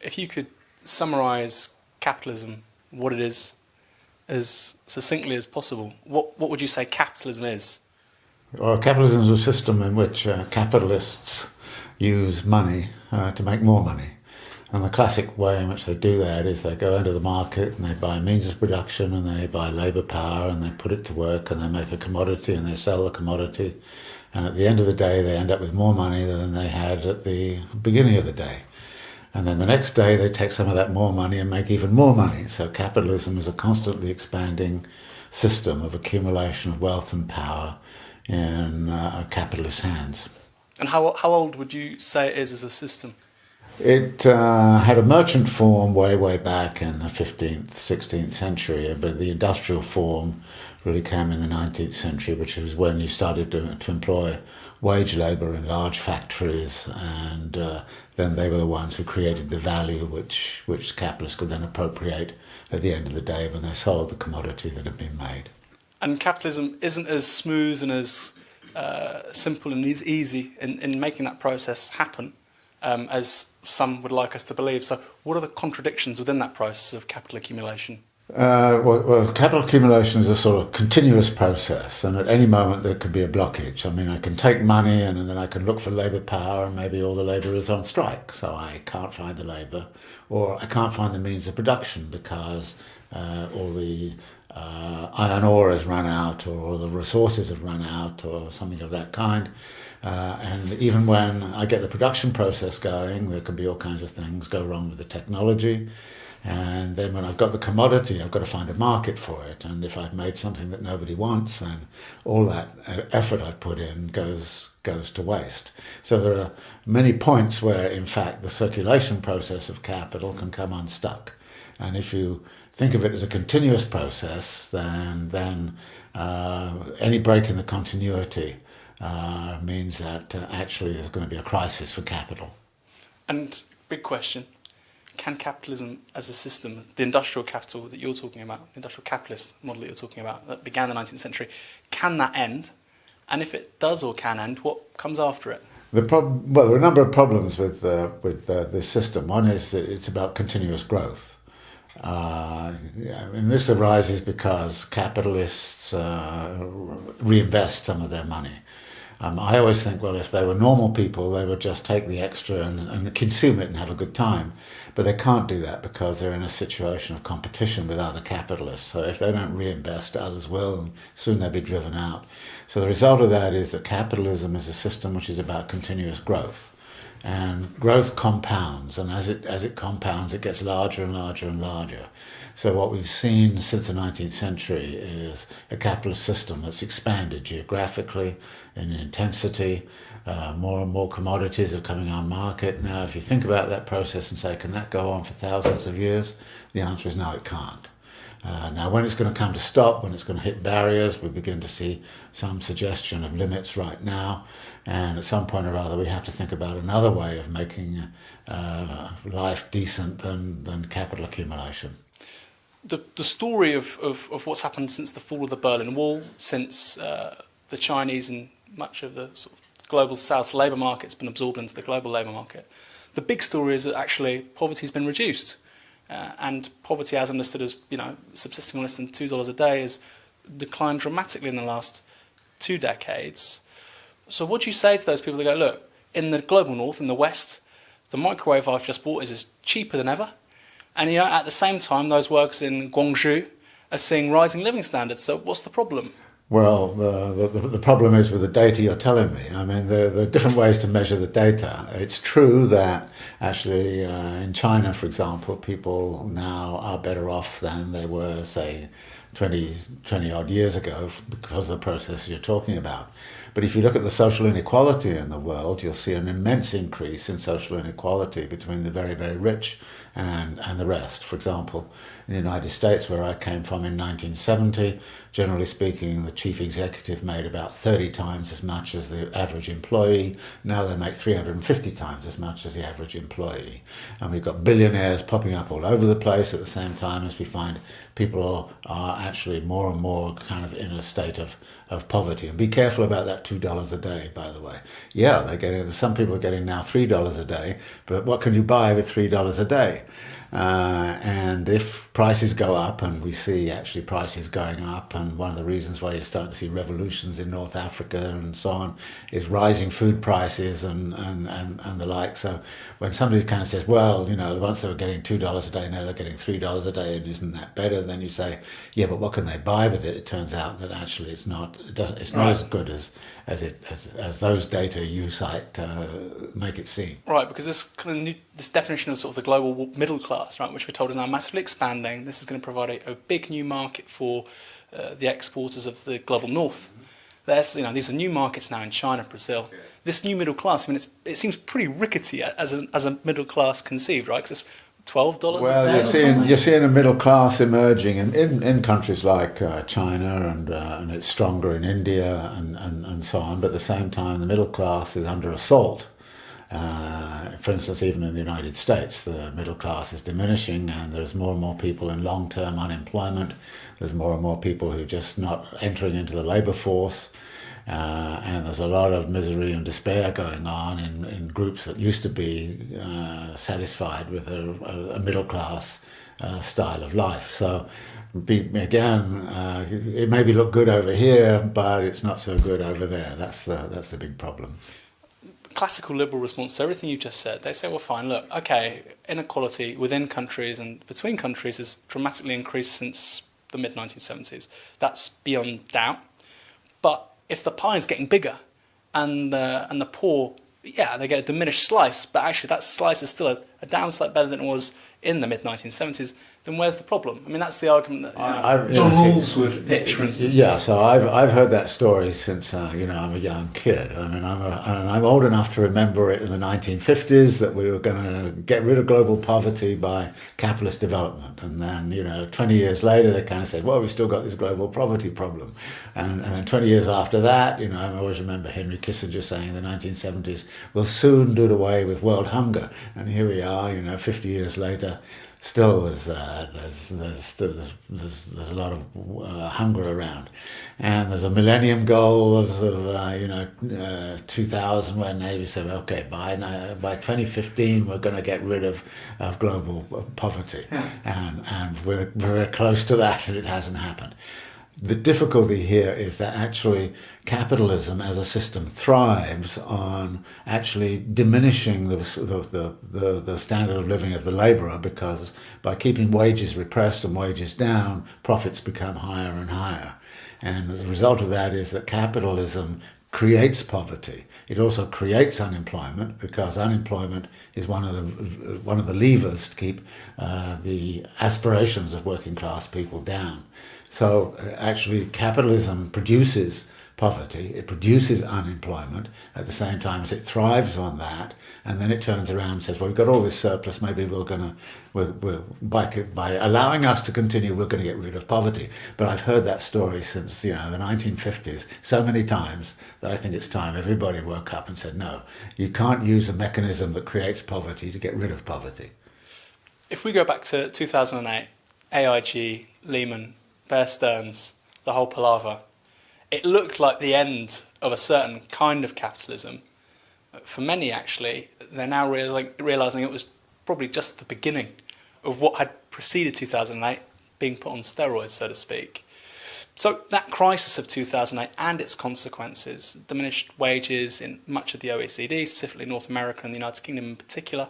if you could summarise capitalism, what it is, as succinctly as possible, what would you say capitalism is? Well, capitalism is a system in which capitalists use money to make more money. And the classic way in which they do that is they go into the market and they buy means of production and they buy labour power and they put it to work and they make a commodity and they sell the commodity. And at the end of the day, they end up with more money than they had at the beginning of the day. And then the next day, they take some of that more money and make even more money. So capitalism is a constantly expanding system of accumulation of wealth and power in capitalist hands. And how old would you say it is as a system? It had a merchant form way back in the 15th, 16th century, but the industrial form really came in the 19th century, which was when you started to employ wage labour in large factories, and then they were the ones who created the value which capitalists could then appropriate at the end of the day when they sold the commodity that had been made. And capitalism isn't as smooth and as simple and as easy in making that process happen as some would like us to believe. So what are the contradictions within that process of capital accumulation? Well, capital accumulation is a sort of continuous process, and at any moment there could be a blockage. I mean, I can take money and then I can look for labour power, and maybe all the labour is on strike, so I can't find the labour, or I can't find the means of production because all the iron ore has run out, or all the resources have run out, or something of that kind. And even when I get the production process going, there can be all kinds of things go wrong with the technology. And then when I've got the commodity, I've got to find a market for it. And if I've made something that nobody wants, then all that effort I've put in goes to waste. So there are many points where, in fact, the circulation process of capital can come unstuck. And if you think of it as a continuous process, then any break in the continuity means that actually there's going to be a crisis for capital. And big question, can capitalism as a system, the industrial capital that you're talking about, the industrial capitalist model that you're talking about that began in the 19th century, can that end? And if it does or can end, what comes after it? Well, there are a number of problems with this system. One is that it's about continuous growth. And this arises because capitalists reinvest some of their money. I always think, well, if they were normal people, they would just take the extra and consume it and have a good time. But they can't do that because they're in a situation of competition with other capitalists. So if they don't reinvest, others will, and soon they'll be driven out. So the result of that is that capitalism is a system which is about continuous growth. And growth compounds, and as it compounds, it gets larger and larger and larger. So what we've seen since the 19th century is a capitalist system that's expanded geographically in intensity. More and more commodities are coming on market. Now, if you think about that process and say, can that go on for thousands of years? The answer is no, it can't. Now, when it's going to come to stop, when it's going to hit barriers, we begin to see some suggestion of limits right now. And at some point or other, we have to think about another way of making life decent than capital accumulation. The story of what's happened since the fall of the Berlin Wall, since the Chinese and much of the sort of global South's labour market's been absorbed into the global labour market, the big story is that actually poverty's been reduced. And poverty, as understood as subsisting on less than $2 a day, has declined dramatically in the last 2 decades. So what do you say to those people that go, look, in the global north, in the west, the microwave I've just bought is cheaper than ever, and at the same time those workers in Guangzhou are seeing rising living standards. So what's the problem? Well, the problem is with the data you're telling me. I mean, there are different ways to measure the data. It's true that actually in China, for example, people now are better off than they were, say, 20 odd years ago because of the processes you're talking about. But if you look at the social inequality in the world, you'll see an immense increase in social inequality between the very, very rich and the rest. For example, in the United States, where I came from in 1970, generally speaking, the chief executive made about 30 times as much as the average employee. Now they make 350 times as much as the average employee. And we've got billionaires popping up all over the place at the same time as we find people are actually more and more kind of in a state of poverty. And be careful about that $2 a day, by the way. Yeah, some people are getting now $3 a day, but what can you buy with $3 a day? And if prices go up, and we see actually prices going up, and one of the reasons why you're starting to see revolutions in North Africa and so on is rising food prices and the like. So when somebody kind of says, well, once they were getting $2 a day, now they're getting $3 a day, and isn't that better? Then you say, yeah, but what can they buy with it? It turns out that actually it's not as good as those data you cite make it seem. Right, because this definition of sort of the global middle class, right, which we're told is now massively expanding, this is going to provide a big new market for the exporters of the global north. These are new markets now in China, Brazil. Yeah. This new middle class, it seems pretty rickety as a middle class conceived, right? Because it's $12 a day. You're seeing a middle class emerging in countries like China, and it's stronger in India and so on. But at the same time, the middle class is under assault. For instance, even in the United States, the middle class is diminishing, and there's more and more people in long-term unemployment. There's more and more people who are just not entering into the labour force. And there's a lot of misery and despair going on in groups that used to be satisfied with a middle-class style of life. So, it maybe look good over here, but it's not so good over there. That's the big problem. Classical liberal response to everything you've just said, they say, well, fine, look, okay, inequality within countries and between countries has dramatically increased since the mid-1970s. That's beyond doubt. But if the pie is getting bigger and the poor, yeah, they get a diminished slice, but actually that slice is still a downside better than it was in the mid-1970s, then where's the problem? I mean, that's the argument that John Rawls would pitch, for instance. Yeah, so I've heard that story since I'm a young kid. I mean, I'm old enough to remember it in the 1950s that we were going to get rid of global poverty by capitalist development, and then 20 years later they kind of said, well, we've still got this global poverty problem, and then 20 years after that, I always remember Henry Kissinger saying in the 1970s, we'll soon do away with world hunger, and here we are, 50 years later. Still, there's a lot of hunger around, and there's a millennium goal of 2000 when they said, okay, by 2015 we're going to get rid of global poverty, and we're very close to that, and it hasn't happened. The difficulty here is that actually capitalism as a system thrives on actually diminishing the standard of living of the labourer, because by keeping wages repressed and wages down, profits become higher and higher. And the result of that is that capitalism creates poverty. It also creates unemployment, because unemployment is one of the levers to keep the aspirations of working class people down. So actually capitalism produces poverty, it produces unemployment at the same time as it thrives on that, and then it turns around and says, well, we've got all this surplus, maybe by allowing us to continue, we're going to get rid of poverty. But I've heard that story since the 1950s so many times that I think it's time everybody woke up and said, no, you can't use a mechanism that creates poverty to get rid of poverty. If we go back to 2008, AIG, Lehman, Bear Stearns, the whole palaver, it looked like the end of a certain kind of capitalism. For many, actually, they're now realising it was probably just the beginning of what had preceded 2008 being put on steroids, so to speak. So that crisis of 2008 and its consequences, diminished wages in much of the OECD, specifically North America and the United Kingdom in particular,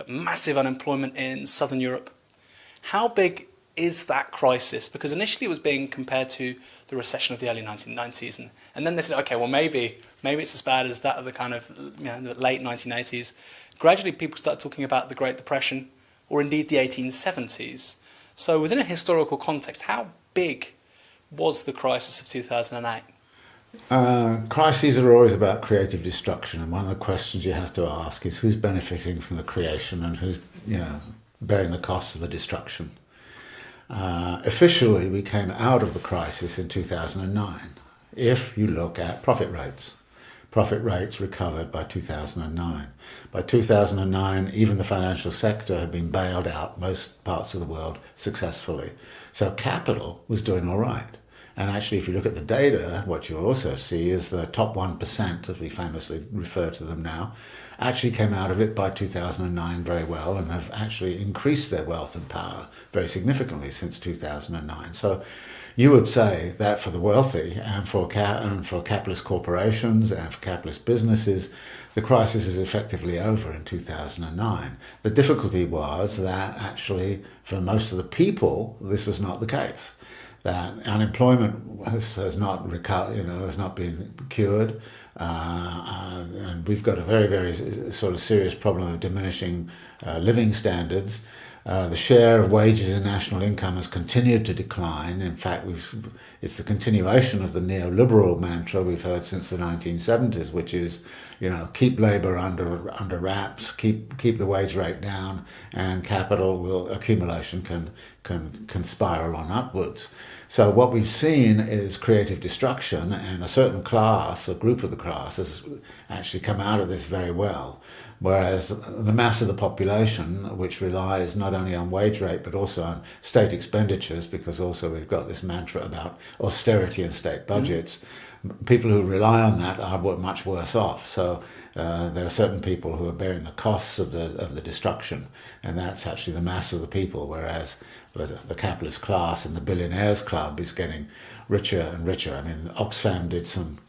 massive unemployment in Southern Europe. How big is that crisis? Because initially it was being compared to the recession of the early 1990s, and then they said, okay, well maybe it's as bad as that of the kind of the late 1980s. Gradually people started talking about the Great Depression, or indeed the 1870s. So within a historical context, how big was the crisis of 2008? Crises are always about creative destruction, and one of the questions you have to ask is who's benefiting from the creation and who's bearing the costs of the destruction. Officially, we came out of the crisis in 2009, if you look at profit rates. profit rates recovered by 2009. By 2009, even the financial sector had been bailed out, most parts of the world, successfully. So capital was doing all right. And actually, if you look at the data, what you'll also see is the top 1%, as we famously refer to them now, actually came out of it by 2009 very well and have actually increased their wealth and power very significantly since 2009. So you would say that for the wealthy and for capitalist corporations and for capitalist businesses, the crisis is effectively over in 2009. The difficulty was that actually for most of the people, this was not the case. That unemployment has not has not been cured, and we've got a very, very sort of serious problem of diminishing living standards. The share of wages in national income has continued to decline. In fact, it's the continuation of the neoliberal mantra we've heard since the 1970s, which is, keep labour under wraps, keep the wage rate down, and capital accumulation can spiral on upwards. So what we've seen is creative destruction, and a certain class, a group of the class, has actually come out of this very well. Whereas the mass of the population, which relies not only on wage rate but also on state expenditures, because also we've got this mantra about austerity in state budgets, people who rely on that are much worse off. So there are certain people who are bearing the costs of the destruction, and that's actually the mass of the people, whereas the capitalist class and the billionaires club is getting richer and richer. I mean, Oxfam did some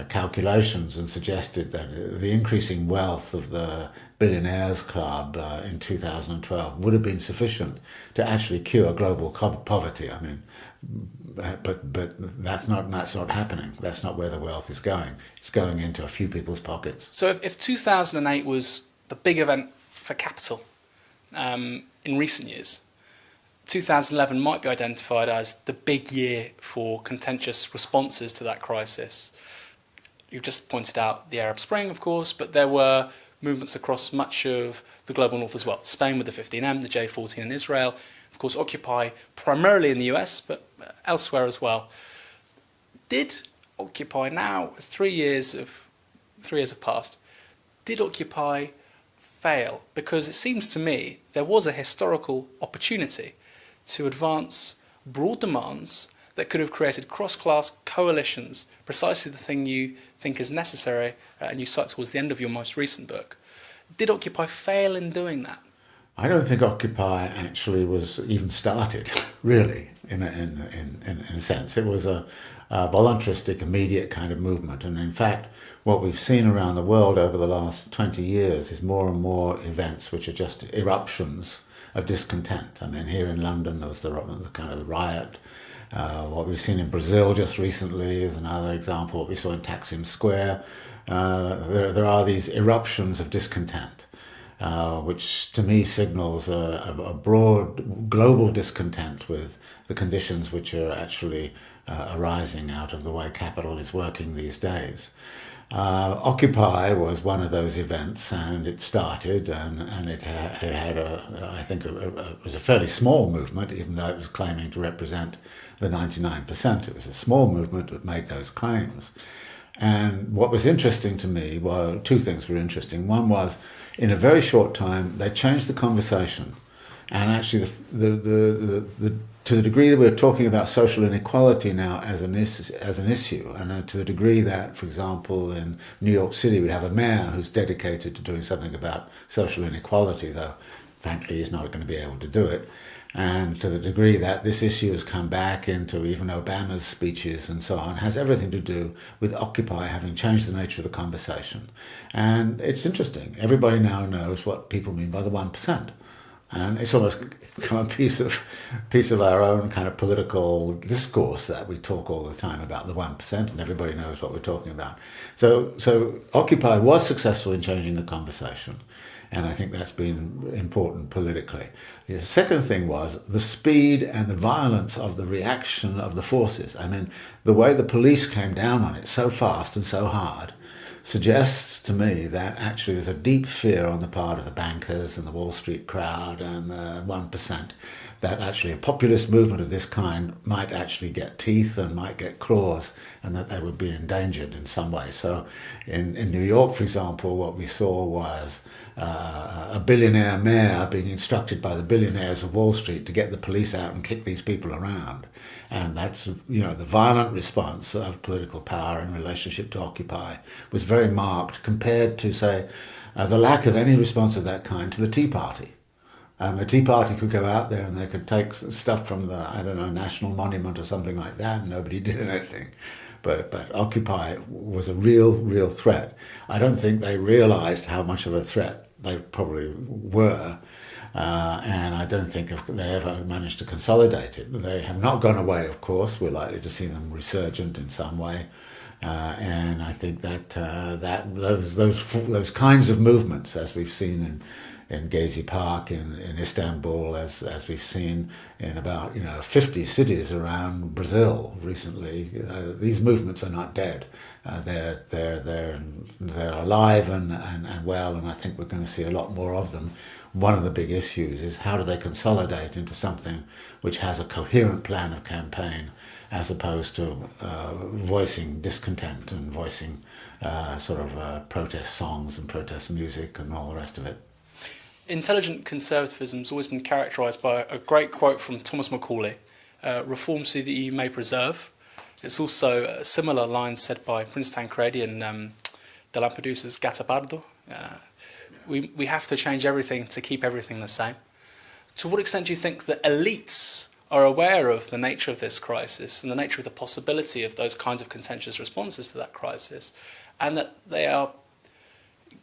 calculations and suggested that the increasing wealth of the billionaires club in 2012 would have been sufficient to actually cure global poverty. I mean, but that's not happening. That's not where the wealth is going. It's going into a few people's pockets. So if 2008 was the big event for capital in recent years, 2011 might be identified as the big year for contentious responses to that crisis. You've just pointed out the Arab Spring, of course, but there were movements across much of the global north as well. Spain with the 15M, the J14 in Israel, of course Occupy primarily in the US, but elsewhere as well. Did Occupy now, 3 years have passed, did Occupy fail? Because it seems to me there was a historical opportunity to advance broad demands that could have created cross-class coalitions, precisely the thing you think is necessary, and you cite towards the end of your most recent book. Did Occupy fail in doing that? I don't think Occupy actually was even started, really, in a sense. It was a voluntaristic, immediate kind of movement. And in fact, what we've seen around the world over the last 20 years is more and more events which are just eruptions of discontent. I mean, here in London, there was the kind of the riot. What we've seen in Brazil just recently is another example. What we saw in Taksim Square. There are these eruptions of discontent, which to me signals a broad global discontent with the conditions which are actually arising out of the way capital is working these days. Occupy was one of those events, and it started, and it had it was a fairly small movement, even though it was claiming to represent the 99%. It was a small movement that made those claims. And what was interesting to me, well, two things were interesting. One was, in a very short time, they changed the conversation, and actually to the degree that we're talking about social inequality now as an issue, and to the degree that, for example, in New York City we have a mayor who's dedicated to doing something about social inequality, though frankly he's not going to be able to do it, and to the degree that this issue has come back into even Obama's speeches and so on, has everything to do with Occupy having changed the nature of the conversation. And it's interesting. Everybody now knows what people mean by the 1%. And it's almost become a piece of our own kind of political discourse that we talk all the time about the 1%, and everybody knows what we're talking about. So Occupy was successful in changing the conversation, and I think that's been important politically. The second thing was the speed and the violence of the reaction of the forces. I mean, the way the police came down on it so fast and so hard, suggests to me that actually there's a deep fear on the part of the bankers and the Wall Street crowd and the 1% that actually a populist movement of this kind might actually get teeth and might get claws, and that they would be endangered in some way. So in New York, for example, what we saw was a billionaire mayor being instructed by the billionaires of Wall Street to get the police out and kick these people around. And that's, the violent response of political power in relationship to Occupy was very marked compared to, say, the lack of any response of that kind to the Tea Party. The Tea Party could go out there and they could take stuff from the, National Monument or something like that, and nobody did anything. But Occupy was a real threat. I don't think they realized how much of a threat they probably were. And I don't think they ever managed to consolidate it. They have not gone away, of course. We're likely to see them resurgent in some way. And I think that those kinds of movements, as we've seen in Gezi Park in Istanbul, as we've seen in about 50 cities around Brazil recently, these movements are not dead. They're alive and well, and I think we're going to see a lot more of them. One of the big issues is how do they consolidate into something which has a coherent plan of campaign, as opposed to voicing discontent and voicing protest songs and protest music and all the rest of it. Intelligent conservatism has always been characterised by a great quote from Thomas Macaulay, reform so that you may preserve. It's also a similar line said by Prince Tancredi in De Lampedusa's Gattopardo. We have to change everything to keep everything the same. To what extent do you think that elites are aware of the nature of this crisis and the nature of the possibility of those kinds of contentious responses to that crisis, and that they are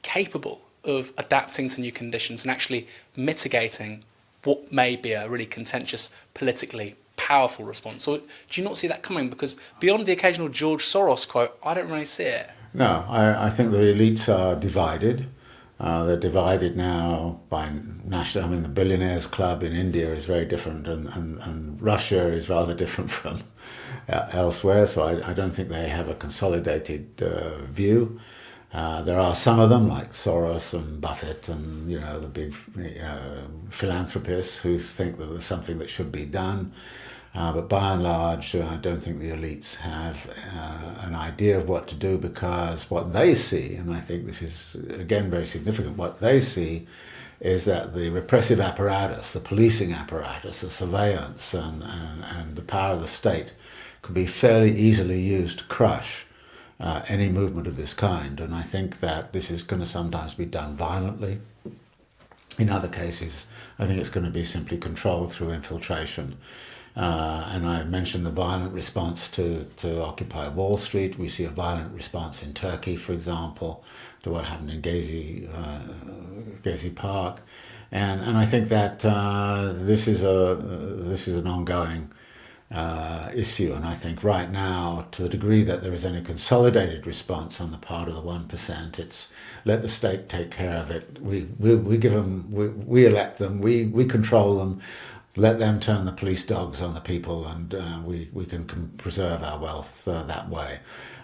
capable of adapting to new conditions and actually mitigating what may be a really contentious, politically powerful response? Or do you not see that coming? Because beyond the occasional George Soros quote, I don't really see it. No, I think the elites are divided. They're divided now by national. The billionaires club in India is very different, and Russia is rather different from elsewhere. So I don't think they have a consolidated view. There are some of them, like Soros and Buffett and the big philanthropists, who think that there's something that should be done. But by and large, I don't think the elites have an idea of what to do, because what they see, and I think this is, again, very significant, what they see is that the repressive apparatus, the policing apparatus, the surveillance and the power of the state could be fairly easily used to crush any movement of this kind. And I think that this is going to sometimes be done violently. In other cases, I think it's going to be simply controlled through infiltration. And I mentioned the violent response to Occupy Wall Street. We see a violent response in Turkey, for example, to what happened in Gezi Park, and I think that this is an ongoing issue. And I think right now, to the degree that there is any consolidated response on the part of the 1%, it's let the state take care of it. We give them, we elect them, we control them. Let them turn the police dogs on the people, and we can preserve our wealth that way.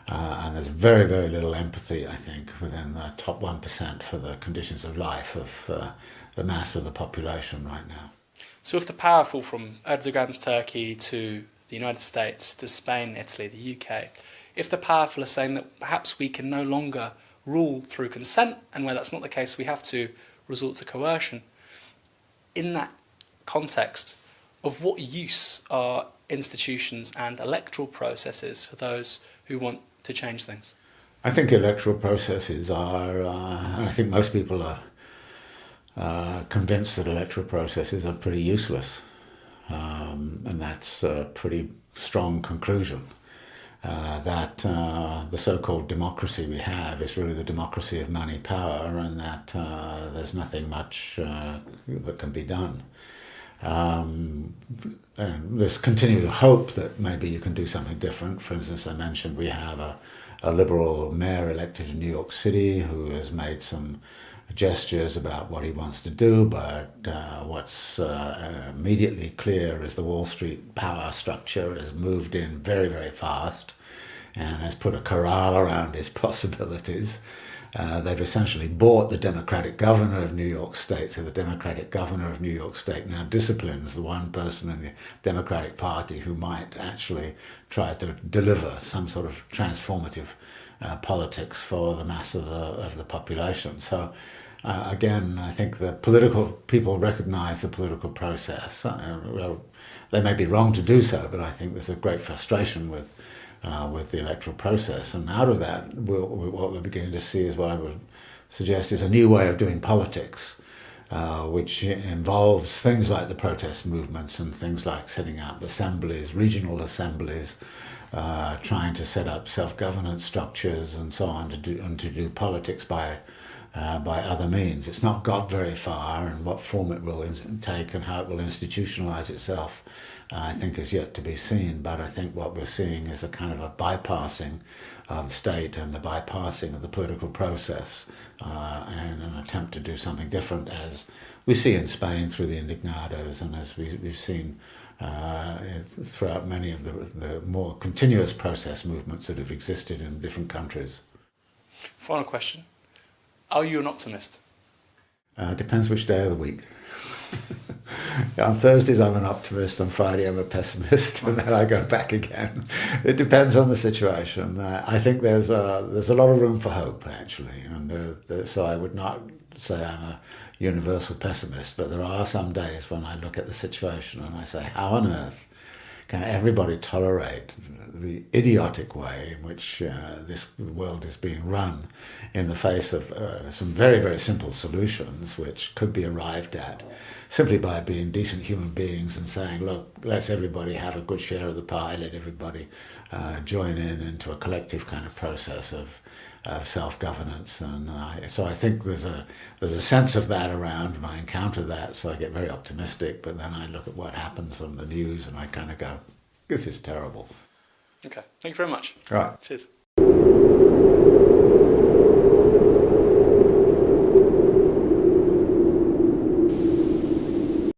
And there's very, very little empathy, I think, within the top 1% for the conditions of life of the mass of the population right now. So if the powerful, from Erdogan's Turkey to the United States to Spain, Italy, the UK, if the powerful are saying that perhaps we can no longer rule through consent, and where that's not the case, we have to resort to coercion, in that context, of what use are institutions and electoral processes for those who want to change things? I think electoral processes are, and I think most people are convinced that electoral processes are pretty useless. And that's a pretty strong conclusion. That the so-called democracy we have is really the democracy of money, power, and that there's nothing much that can be done. And there's continued hope that maybe you can do something different. For instance, I mentioned we have a liberal mayor elected in New York City who has made some gestures about what he wants to do, but what's immediately clear is the Wall Street power structure has moved in very, very fast, and has put a corral around his possibilities. They've essentially bought the Democratic governor of New York State, so the Democratic governor of New York State now disciplines the one person in the Democratic Party who might actually try to deliver some sort of transformative politics for the mass of the population. So again, I think the political people recognize the political process. Well, they may be wrong to do so, but I think there's a great frustration with the electoral process, and out of that, what we're beginning to see is what I would suggest is a new way of doing politics, which involves things like the protest movements and things like setting up assemblies, regional assemblies, trying to set up self-governance structures and so on to do politics by other means. It's not got very far, and what form it will take and how it will institutionalize itself, I think, is yet to be seen. But I think what we're seeing is a kind of a bypassing of the state and the bypassing of the political process, and an attempt to do something different, as we see in Spain through the Indignados, and as we've seen throughout many of the more continuous process movements that have existed in different countries. Final question. Are you an optimist? Depends which day of the week. On Thursdays I'm an optimist, on Friday I'm a pessimist, and then I go back again. It depends on the situation. I think there's a lot of room for hope, actually, and so I would not say I'm a universal pessimist, but there are some days when I look at the situation and I say, how on earth can everybody tolerate the idiotic way in which this world is being run in the face of some very, very simple solutions which could be arrived at simply by being decent human beings and saying, look, let's everybody have a good share of the pie, let everybody join into a collective kind of process of self-governance. And so I think there's a sense of that around, and I encounter that, so I get very optimistic, but then I look at what happens on the news and I kind of go, this is terrible. Okay, thank you very much. Right. Cheers.